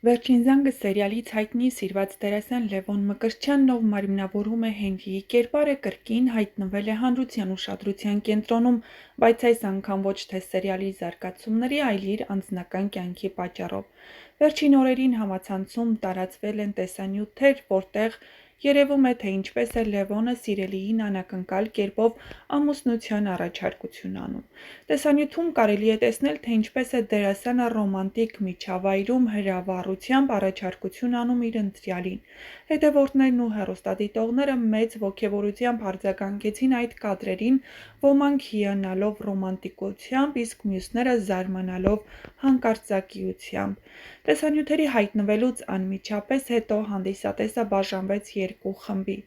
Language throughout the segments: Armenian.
Վերջին զանգը սերիալից հայտնի սիրված դերասան Լևոն Մկրտչյանն, ով մարմնավորում է Հենրիի կերպարը, կրկին հայտնվել է հանրության ուշադրության կենտրոնում, բայց այս անգամ ոչ թե սերիալի զարգացումների, այլ իր անձնական կյանքի պատճառով։ Վերջին օրերին համացանցում տարածվել են տեսանյութեր, որտեղ երևում է, թե ինչպես է Լևոնը սիրելիին անակնկալ կերպով ամուսնության առաջարկություն անում։ Տեսանյութում կարելի է տեսնել, թե ինչպես է դերասանը ռոմանտիկ միջավայրում հրավառությամբ առաջարկություն անում իր ընտրյալին։ Հետևորդներն ու հեռուստադիտողները մեծ ոգևորությամբ արձագանքեցին այդ կադրերին, ոմանք հիանալով ռոմանտիկությամբ, իսկ մյուսները զարմանալով հանկարծակիությամբ։ Տեսանյութերի հայտնվելուց անմիջապես հետո հանդիսատեսը բաժանվեց երկու խմբի։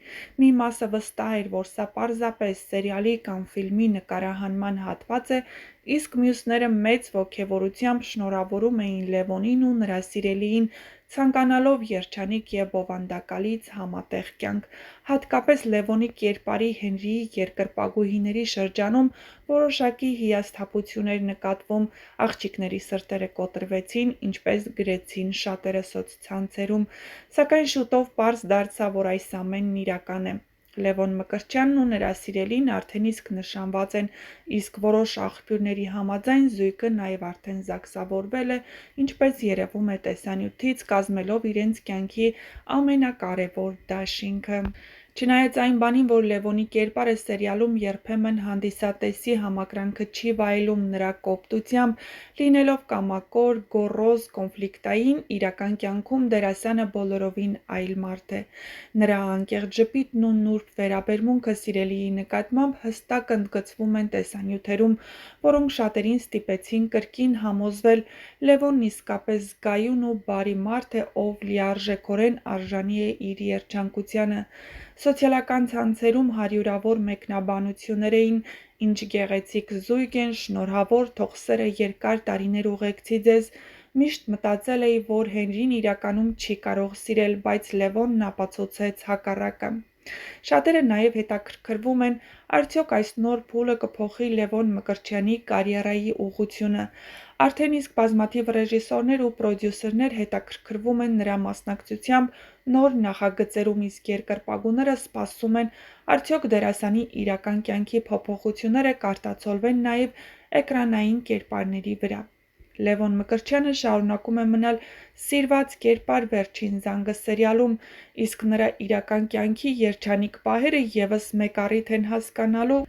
Մի մասը վստահ էր, որ սա պարզապես սերիալի կամ ֆիլմի նկարահանման հատված է, իսկ մյուսները մեծ ոգևորությամբ շնորհավորում էին Լևոնին ու նրա սիրելիին, ցանկանալով երջանիկ և բովանդակալից համատեղ կյանք։ Հատկապես Լևոնի կերպարի Հենրիի երկրպագուհիների շրջանում որոշակի հիասթափություն էր նկատվում, աղջիկների սրտերը կոտրվեցին, ինչպես գրեցին շատերը սոցցանցերում, սակայն շուտով պարզ դարձավ, որ այս ամենն իրական է։ Լևոն Մկրտչյանն ու նրա սիրելին արդեն իսկ նշանված են, իսկ որոշ աղբյուրների համաձայն զույգը նաև արդեն զաքսավորվել է, ինչպես երևում է տեսանյութից, կազմելով իրենց կյանքի ամենակարևոր դաշինքը։ Չնայած այն բանին, որ Լևոնի կերպարը սերիալում երբեմն հանդիսատեսի համակրանքը չի վայելում նրա կոպտությամբ, լինելով կամակոր, գոռոզ, կոնֆլիկտային, իրական կյանքում դերասանը բոլորովին այլ մարդ է։ Նրա անկեղծ ժպիտն ու նուրբ վերաբերմունքը սիրելիի նկատմամբ հստակ ընդգծվում են տեսանյութերում, որոնք շատերին ստիպեցին կրկին համոզվել՝ Լևոնն իսկապես զգայուն ու բարի մարդ է, ով լիարժեքորեն արժանի է իր երջանկությանը։ Սոցիալական ցանցերում հարյուրավոր մեկնաբանություններ էին՝ ինչ գեղեցիկ զույգ են, շնորհավոր, թող սերը երկար տարիներ ուղեկցի ձեզ։ Միշտ մտածել էի, որ Հենրին իրականում չի կարող սիրել, բայց Լևոնն ապացուցեց հակառակը։ Շատերը նաև հետաքրքրվում են, արդյոք այս նոր փուլը կփոխի Լևոն Մկրտչյանի կարիերայի ուղղությունը։ Արդեն իսկ բազմաթիվ ռեժիսորներ ու պրոդյուսերներ հետաքրքրվում են նրա մասնակցությամբ նոր նախագծերում, իսկ երկրպագուները սպասում են, արդյոք դերասանի իրական կյանքի փոփոխությունները կարտացոլվեն նաև էկրանային կերպարների վրա։ Լևոն Մկրտչյանը շարունակում է մնալ սիրված կերպար Վերջին զանգը սերիալում, իսկ նրա իրական կյանքի երջանիկ պահերը ևս մեկ առիթ են հասկանալու,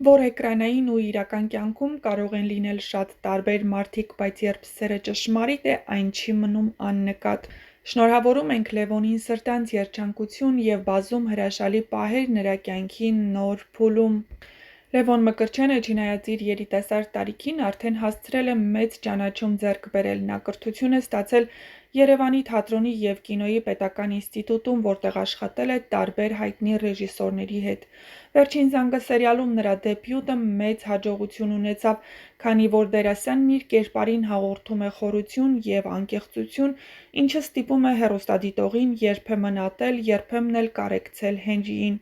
որ էկրանային ու իրական կյանքում կարող են լինել շատ տարբեր մարդիկ, բայց երբ սերը ճշմարիտ է, այն չի մնում աննկատ։ Շնորհավորում ենք Լևոնին սրտանց երջանկություն և բազում հրաշալի պահեր նրա կյանքի նոր փուլում։ Լևոն Մկրտչյանը, չնայած իր երիտասարդ տարիքին, արդեն հասցրել է մեծ ճանաչում ձեռք բերել։ Նա կրթություն է ստացել Երևանի թատրոնի և կինոյի պետական ինստիտուտում, որտեղ աշխատել է տարբեր հայտնի ռեժիսորների հետ։ Վերջին զանգը սերիալում նրա դեբյուտը մեծ հաջողություն ունեցավ, քանի որ դերասանն իր կերպարին հաղորդում է խորություն և անկեղծություն, ինչը ստիպում է հեռուստադիտողին երբեմն ատել, երբեմն էլ կարեկցել Հենրիին։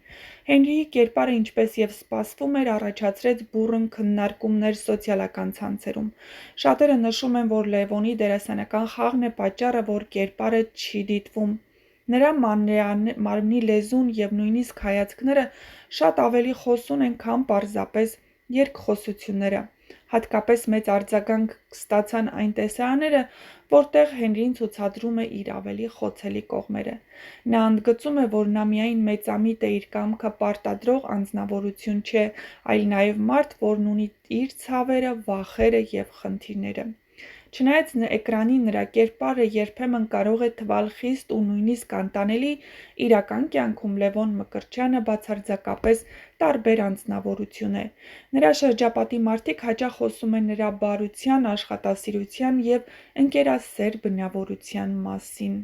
Հենրիի կերպարը, ինչպես և սպասվում էր, առաջացրեց բուռն քննարկումներ սոցիալական ցանցերում։ Շատերը նշում են, որ Լևոնի դերասանական խաղն է պատճառը, որ կերպարը չի դիտվում։ Նրա մարմնի լեզուն և նույնիսկ հայացքները շատ ավելի խոսուն են, քան պարզապես երկխոսությունները։ Հատկապես մեծ արձագանք ստացան այն տեսարանները, որտեղ Հենրին ցուցադրում է իր ավելի խոցելի կողմերը։ Նա ընդգծում է, որ նա միայն մեծամիտ է, իր կամքը պարտադրող անձնավորություն չէ, այլ նաև մարդ, որն ունի իր ցավերը, վախերը և խնդիրները։ Չնայած էկրանի նրա կերպարը երբեմն կարող է թվալ խիստ ու նույնիսկ անտանելի, իրական կյանքում Լևոն Մկրտչյանը բացարձակապես տարբեր անձնավորություն է։ Նրա շրջապատի մարդիկ հաճախ խոսում են նրա բարության, աշխատասիրության և ընկերասեր բնավորության մասին։